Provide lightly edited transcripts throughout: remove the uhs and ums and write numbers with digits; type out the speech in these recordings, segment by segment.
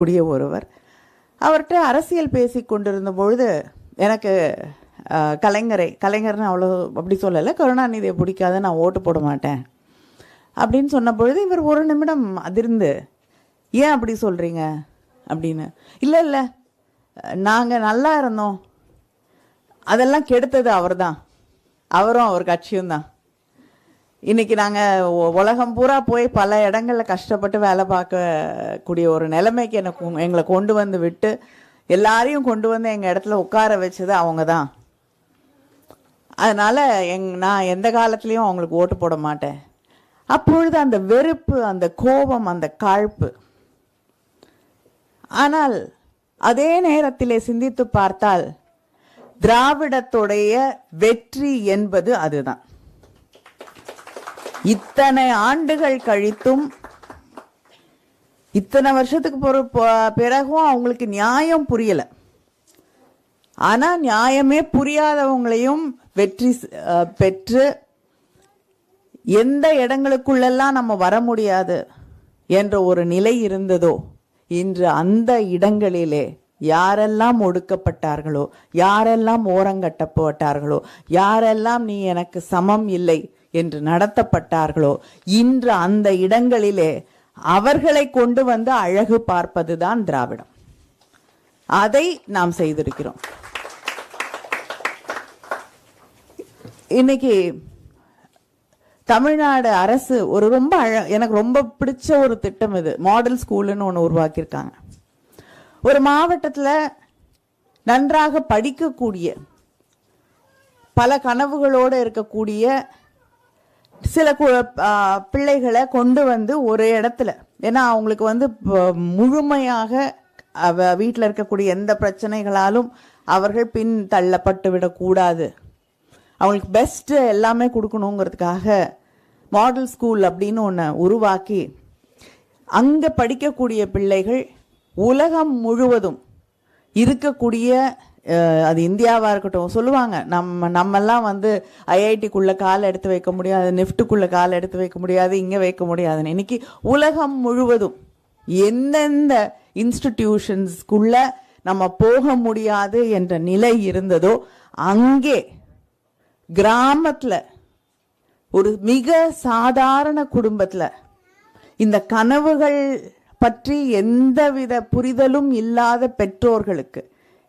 கூடிய ஒருவர். அவர்கிட்ட அரசியல் பேசி கொண்டிருந்த பொழுது எனக்கு கலைஞர்னு அவ்வளோ அப்படி சொல்லலை, கருணாநிதியை பிடிக்காத, நான் ஓட்டு போட மாட்டேன் அப்படின்னு சொன்ன பொழுது இவர் ஒரு நிமிடம் அதிர்ந்து, ஏன் அப்படி சொல்கிறீங்க அப்படின்னு. இல்லை இல்லை, நாங்கள் நல்லா இருந்தோம், அதெல்லாம் கெடுத்தது அவர் தான், அவரும் அவர் கட்சியும் தான். இன்றைக்கி நாங்கள் உலகம் பூரா போய் பல இடங்களில் கஷ்டப்பட்டு வேலை பார்க்கக்கூடிய ஒரு நிலைமைக்கு எங்களை கொண்டு வந்து விட்டு எல்லாரையும் கொண்டு வந்து எங்கள் இடத்துல உட்கார வச்சது அவங்க தான். அதனால் நான் எந்த காலத்துலேயும் அவங்களுக்கு ஓட்டு போட மாட்டேன். அப்பொழுது அந்த வெறுப்பு, அந்த கோபம், அந்த காழ்ப்பு. ஆனால் அதே நேரத்திலே சிந்தித்து பார்த்தால் திராவிடத்துடைய வெற்றி என்பது அதுதான். இத்தனை ஆண்டுகள் கழித்தும், இத்தனை வருஷத்துக்கு பிறகும் அவங்களுக்கு நியாயம் புரியல. ஆனா நியாயமே புரியாதவங்களையும் வெற்றி பெற்று எந்த இடங்களுக்குள்ளெல்லாம் நம்ம வர முடியாது என்ற ஒரு நிலை இருந்ததோ, இன்று அந்த இடங்களிலே யாரெல்லாம் ஒடுக்கப்பட்டார்களோ, யாரெல்லாம் ஓரங்கட்டப்பட்டார்களோ, யாரெல்லாம் நீ எனக்கு சமம் இல்லை என்று நடத்தப்பட்டார்களோ, இன்று அந்த இடங்களிலே அவர்களை கொண்டு வந்து அழகு பார்ப்பதுதான் திராவிடம். அதை நாம் செய்திருக்கிறோம். இன்னைக்கு தமிழ்நாடு அரசு ஒரு எனக்கு ரொம்ப பிடிச்ச ஒரு திட்டம் இது. மாடல் ஸ்கூல்னு ஒன்று உருவாக்கியிருக்காங்க. ஒரு மாவட்டத்தில் நன்றாக படிக்கக்கூடிய, பல கனவுகளோடு இருக்கக்கூடிய சில பிள்ளைகளை கொண்டு வந்து ஒரு இடத்துல, ஏன்னா அவங்களுக்கு முழுமையாக வீட்டில் இருக்கக்கூடிய எந்த பிரச்சனைகளாலும் அவர்கள் பின் தள்ளப்பட்டு விடக்கூடாது, அவங்களுக்கு பெஸ்ட்டு எல்லாமே கொடுக்கணுங்கிறதுக்காக மாடல் ஸ்கூல் அப்படின்னு ஒன்று உருவாக்கி அங்கே படிக்கக்கூடிய பிள்ளைகள் உலகம் முழுவதும் இருக்கக்கூடிய, அது இந்தியாவாக இருக்கட்டும், சொல்லுவாங்க நம்மெல்லாம் ஐஐடிக்குள்ளே கால் எடுத்து வைக்க முடியாது, நிஃப்ட்டுக்குள்ளே கால் எடுத்து வைக்க முடியாது, இங்கே வைக்க முடியாதுன்னு. இன்னைக்கு உலகம் முழுவதும் எந்தெந்த இன்ஸ்டிடியூஷன்ஸ்குள்ள நம்ம போக முடியாது என்ற நிலை இருந்ததோ, அங்கே கிராமத்தில் ஒரு மிக சாதாரண குடும்பத்தில் இந்த கனவுகள் பற்றி எந்தவித புரிதலும் இல்லாத பெற்றோர்களுக்கு,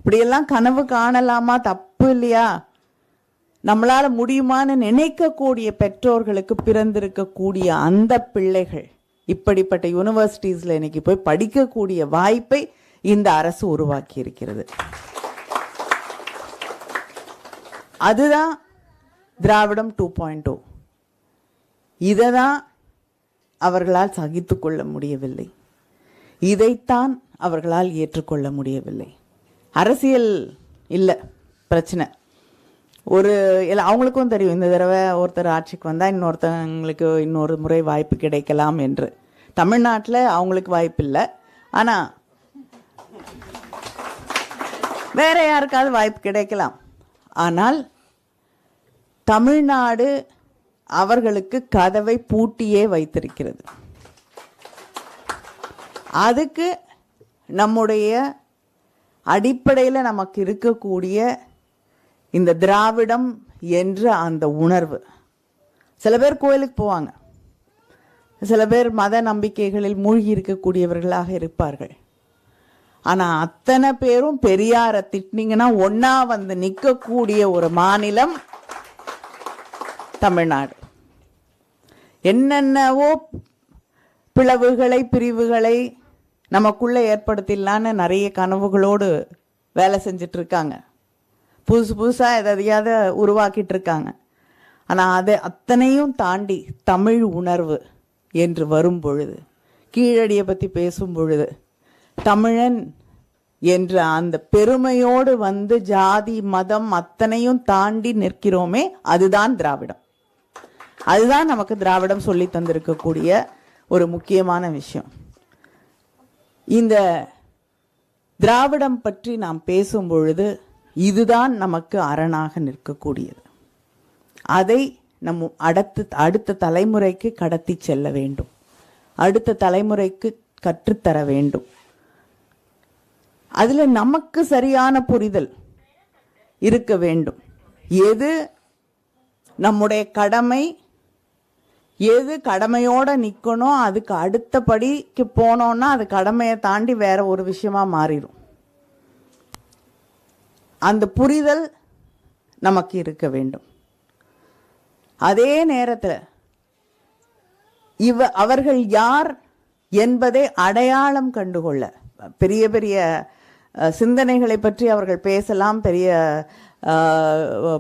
இப்படியெல்லாம் கனவு காணலாமா, தப்பு இல்லையா, நம்மளால முடியுமான்னு நினைக்கக்கூடிய பெற்றோர்களுக்கு பிறந்திருக்கக்கூடிய அந்த பிள்ளைகள் இப்படிப்பட்ட யூனிவர்சிட்டிஸ்ல இன்னைக்கு போய் படிக்கக்கூடிய வாய்ப்பை இந்த அரசு உருவாக்கி இருக்கிறது. அதுதான் திராவிடம் 2.0. இதை தான் அவர்களால் சகித்து கொள்ள முடியவில்லை, இதைத்தான் அவர்களால் ஏற்றுக்கொள்ள முடியவில்லை. அரசியல் இல்லை பிரச்சனை, அவங்களுக்கும் தெரியும் இந்த தடவை ஒருத்தர் ஆட்சிக்கு வந்தால் இன்னொருத்தவங்களுக்கு இன்னொரு முறை வாய்ப்பு கிடைக்கலாம் என்று. தமிழ்நாட்டில் அவங்களுக்கு வாய்ப்பு இல்லை, ஆனால் வேற யாருக்காவது வாய்ப்பு கிடைக்கலாம். ஆனால் தமிழ்நாடு அவர்களுக்கு கதவை பூட்டியே வைத்திருக்கிறது. அதுக்கு நம்முடைய அடிப்படையில் நமக்கு இருக்கக்கூடிய இந்த திராவிடம் என்ற அந்த உணர்வு. சில பேர் கோயிலுக்கு போவாங்க, சில பேர் மத நம்பிக்கைகளில் மூழ்கி இருக்கக்கூடியவர்களாக இருப்பார்கள். ஆனால் அத்தனை பேரும் பெரியாரை திட்டினீங்கன்னா ஒன்னா நிற்கக்கூடிய ஒரு மாநிலம் தமிழ்நாடு. என்னென்னவோ பிளவுகளை, பிரிவுகளை நமக்குள்ளே ஏற்படுத்திடலான்னு நிறைய கனவுகளோடு வேலை செஞ்சிட்டு இருக்காங்க, புதுசாக எதையாவது உருவாக்கிட்டு இருக்காங்க. ஆனால் அதை அத்தனையும் தாண்டி தமிழ் உணர்வு என்று வரும் பொழுது, கீழடியை பற்றி பேசும் பொழுது, தமிழன் என்ற அந்த பெருமையோடு ஜாதி மதம் அத்தனையும் தாண்டி நிற்கிறோமே, அதுதான் திராவிடம். அதுதான் நமக்கு திராவிடம் சொல்லி தந்திருக்கக்கூடிய ஒரு முக்கியமான விஷயம். இந்த திராவிடம் பற்றி நாம் பேசும் பொழுது இதுதான் நமக்கு அரணாக நிற்கக்கூடியது. அதை நம் அடுத்த தலைமுறைக்கு கடத்தி செல்ல வேண்டும், அடுத்த தலைமுறைக்கு கற்றுத்தர வேண்டும். அதுல நமக்கு சரியான புரிதல் இருக்க வேண்டும். எது நம்முடைய கடமை, எது கடமையோட நிக்கணும், அதுக்கு அடுத்தபடிக்கு போனோம்னா அது கடமையை தாண்டி வேற ஒரு விஷயமா மாறிடும். அந்த புரிதல் நமக்கு இருக்க வேண்டும். அதே நேரத்தில் அவர்கள் யார் என்பதை அடையாளம் கண்டுகொள்ள பெரிய பெரிய சிந்தனைகளை பற்றி அவர்கள் பேசலாம், பெரிய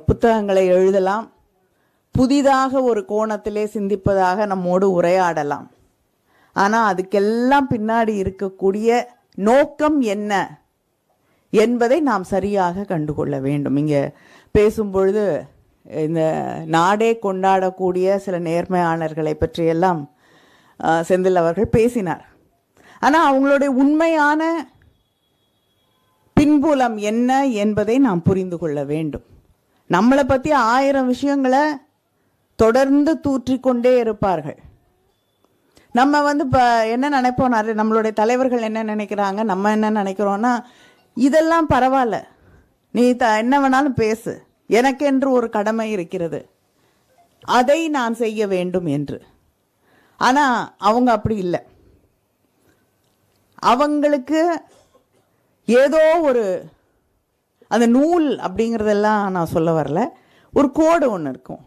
புத்தகங்களை எழுதலாம், புதிதாக ஒரு கோணத்திலே சிந்திப்பதாக நம்மோடு உரையாடலாம். ஆனால் அதுக்கெல்லாம் பின்னாடி இருக்கக்கூடிய நோக்கம் என்ன என்பதை நாம் சரியாக கண்டுகொள்ள வேண்டும். இங்கே பேசும்பொழுது இந்த நாடே கொண்டாடக்கூடிய சில நேர்மையாளர்களை பற்றியெல்லாம் செந்தில் அவர்கள் பேசினார். ஆனால் அவங்களுடைய உண்மையான பின்புலம் என்ன என்பதை நாம் புரிந்து கொள்ள வேண்டும். நம்மளை பற்றி 1000 விஷயங்களை தொடர்ந்து தூற்றிக்கொண்டே இருப்பார்கள். நம்ம இப்போ என்ன நினைப்போம், நம்மளுடைய தலைவர்கள் என்ன நினைக்கிறாங்க, நம்ம என்ன நினைக்கிறோன்னா, இதெல்லாம் பரவாயில்ல, நீ என்ன வேணாலும் பேசு, எனக்கென்று ஒரு கடமை இருக்கிறது, அதை நான் செய்ய வேண்டும் என்று. ஆனால் அவங்க அப்படி இல்லை. அவங்களுக்கு ஏதோ ஒரு அந்த நூல் அப்படிங்கிறதெல்லாம் நான் சொல்ல வரல, ஒரு கோடு ஒன்று இருக்கும்.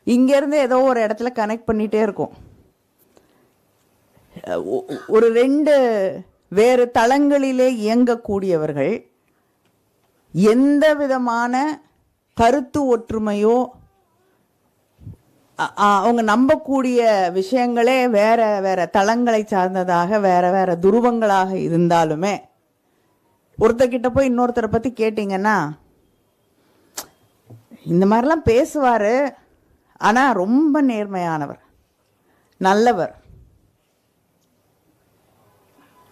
இங்கேருந்து ஏதோ ஒரு இடத்துல கனெக்ட் பண்ணிகிட்டே இருக்கும். ஒரு 2 வேறு தளங்களிலே இயங்கக்கூடியவர்கள் எந்த விதமான கருத்து ஒற்றுமையோ அவங்க நம்பக்கூடிய விஷயங்களே வேற வேற தளங்களை சார்ந்ததாக வேற வேற துருவங்களாக இருந்தாலுமே, ஒருத்தர்கிட்ட போய் இன்னொருத்தரை பற்றி கேட்டிங்கன்னா, இந்த மாதிரிலாம் பேசுவார், ஆனால் ரொம்ப நேர்மையானவர், நல்லவர்.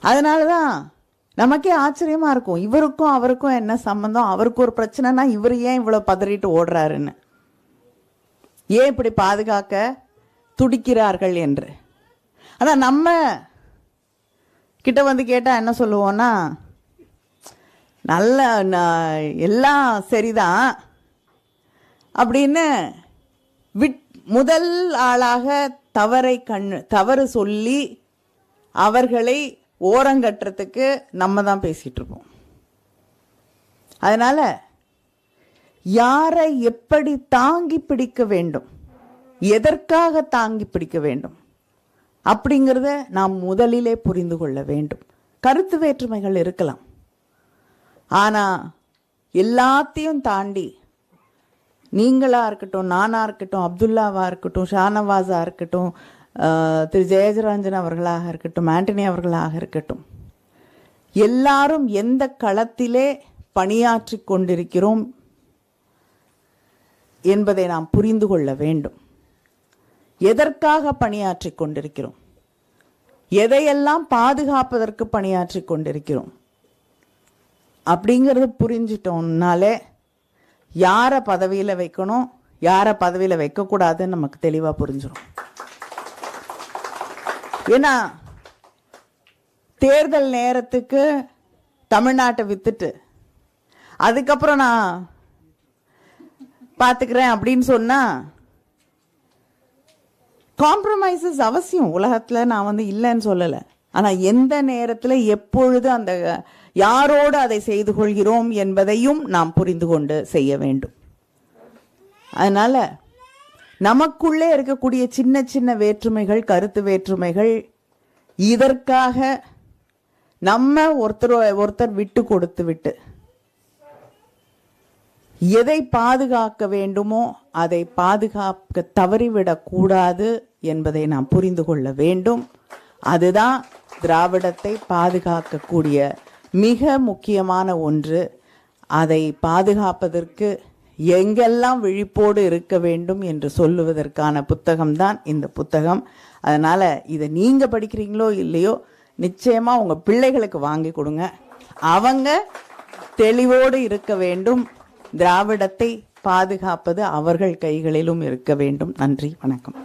அதனால தான் நமக்கே ஆச்சரியமா இருக்கும், இவருக்கும் அவருக்கும் என்ன சம்பந்தம், அவருக்கு ஒரு பிரச்சனைனா இவர் ஏன் இவ்வளோ பதறிட்டு ஓடுறாருன்னு, ஏன் இப்படி பாதுகாக்க துடிக்கிறார்கள் என்று. ஆனால் நம்ம கிட்ட வந்து கேட்டால் என்ன சொல்லுவோன்னா, நல்ல எல்லாம் சரிதான் அப்படின்னு முதல் ஆளாக தவறு சொல்லி அவர்களை ஓரங்கட்டுறதுக்கு நம்ம தான் பேசிட்டு இருப்போம். அதனால யாரை எப்படி தாங்கி பிடிக்க வேண்டும், எதற்காக தாங்கி பிடிக்க வேண்டும் அப்படிங்கிறத நாம் முதலிலே புரிந்து கொள்ள வேண்டும். கருத்து வேற்றுமைகள் இருக்கலாம், ஆனால் எல்லாத்தையும் தாண்டி நீங்களா இருக்கட்டும், நானா இருக்கட்டும், அப்துல்லாவா இருக்கட்டும், ஷானவாஸா இருக்கட்டும், திரு ஜெயஜராஜன் அவர்களாக இருக்கட்டும், ஆண்டனி அவர்களாக இருக்கட்டும், எல்லாரும் எந்த களத்திலே பணியாற்றி கொண்டிருக்கிறோம் என்பதை நாம் புரிந்து கொள்ள வேண்டும். எதற்காக பணியாற்றி கொண்டிருக்கிறோம், எதையெல்லாம் பாதுகாப்பதற்கு பணியாற்றி கொண்டிருக்கிறோம் அப்படிங்கிறது புரிஞ்சிட்டோம்னாலே யாரை பதவியில் வைக்கணும், யாரை பதவியில் வைக்கக்கூடாதுன்னு நமக்கு தெளிவாக புரிஞ்சிடும். ஏன்னா தேர்தல் நேரத்துக்கு தமிழ்நாட்டை வித்துட்டு அதுக்கப்புறம் நான் பார்த்துக்கிறேன் அப்படின்னு சொன்னா, காம்ப்ரமைசஸ் அவசியம் உலகத்தில், நான் இல்லைன்னு சொல்லலை. ஆனால் எந்த நேரத்தில் எப்பொழுது அந்த யாரோடு அதை செய்து கொள்கிறோம் என்பதையும் நாம் புரிந்து கொண்டு செய்ய வேண்டும். அதனால நமக்குள்ளே இருக்கக்கூடிய சின்ன சின்ன வேற்றுமைகள், கருத்து வேற்றுமைகள், இதற்காக நம்ம ஒருத்தர் விட்டு கொடுத்து விட்டு எதை பாதுகாக்க வேண்டுமோ அதை பாதுகாக்க தவறிவிடக்கூடாது என்பதை நாம் புரிந்து கொள்ள வேண்டும். அதுதான் திராவிடத்தை பாதுகாக்கக்கூடிய மிக முக்கியமான ஒன்று. அதை பாதுகாப்பதற்கு எங்கெல்லாம் விழிப்போடு இருக்க வேண்டும் என்று சொல்லுவதற்கான புத்தகம்தான் இந்த புத்தகம். அதனால் இதை நீங்கள் படிக்கிறீங்களோ இல்லையோ, நிச்சயமாக உங்கள் பிள்ளைகளுக்கு வாங்கி கொடுங்க. அவங்க தெளிவோடு இருக்க வேண்டும். திராவிடத்தை பாதுகாப்பது அவர்கள் கைகளிலும் இருக்க வேண்டும். நன்றி, வணக்கம்.